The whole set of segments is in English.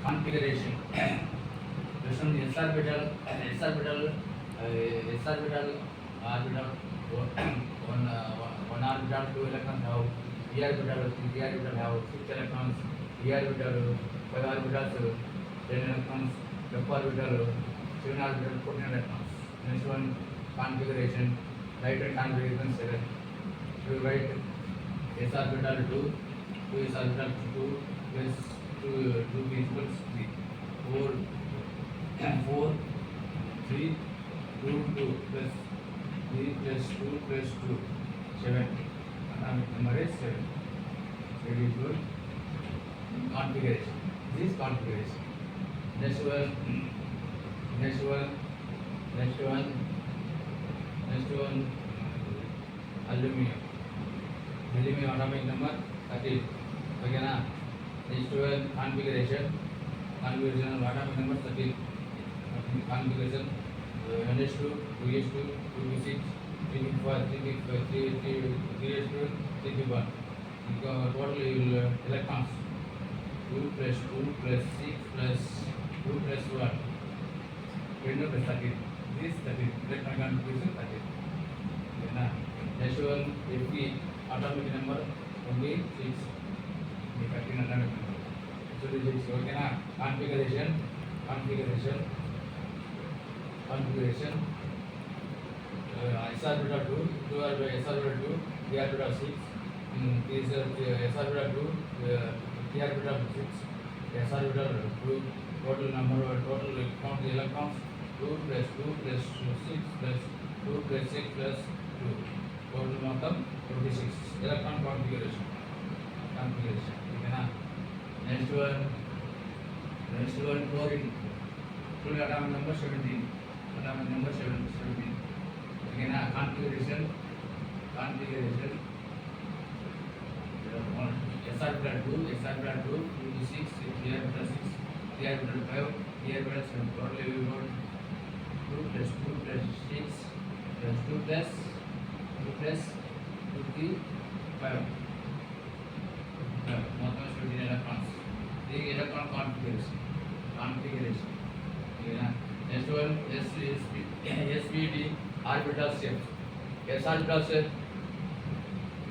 configuration. Question s orbital, orbital, one orbital, 2 electrons have, p orbital have 6 electrons, d orbital 5 orbitals, 10 electrons, f orbital 7 orbitals, 14 electrons. Next one, configuration. Write and configuration 7. You write s orbital 2 s orbital 2 plus 2 p equals 3. 4 3 2 2 plus 3 plus 2 plus 2 7. Atomic number is 7. So it is good. Configuration. This is configuration. Next one aluminum atomic number 13. Okay na? Next one configuration of atomic number 13. Configuration NH2 2H2 2P6 3P5 3H2 3P1. Total electrons 2 plus 2 plus 6 plus 2 plus 1 20 plus 13. This 13 electron configuration 13. Okay na? Next one Fe atomic number only 6. 13 atomic number. So this is okay na? Configuration s orbital 2 s orbital 2 p orbital 6. This s orbital 2 p orbital 6 s orbital 2. Total count the electrons 2 plus 2 plus 6 plus 2 plus 6 plus 2. Total మొత్తం 26 electron configuration. Okay na? Next one chlorine. Atomic number 17. Okay na? Configuration s orbital 2 2 6 p orbital 6 p orbital 5 p orbital 7. Total we got 2 plus 2 plus 6 plus 2 plus 2 3 5. మొత్తం 17 electrons. The electron configuration. Okay na? Next one SVD orbital shape. S orbital shape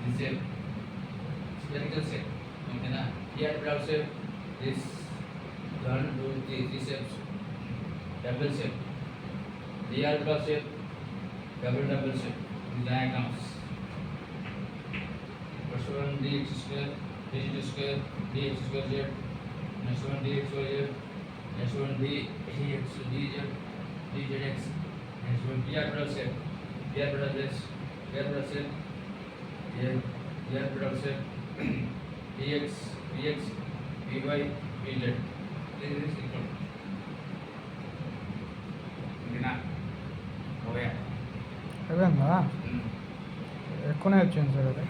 this shape spherical shape. Okay na? P orbital shape this 1 2 3 shapes double shape. D orbital shape double shape. The diagrams. First one dx square dx square z. Next one dxy. Next one dz. Next one p orbital shape. P orbital shape. P orbital shape. px py pz. This is equal. Okay. అయిపోయిందా ఎక్కువనే వచ్చింది sir అది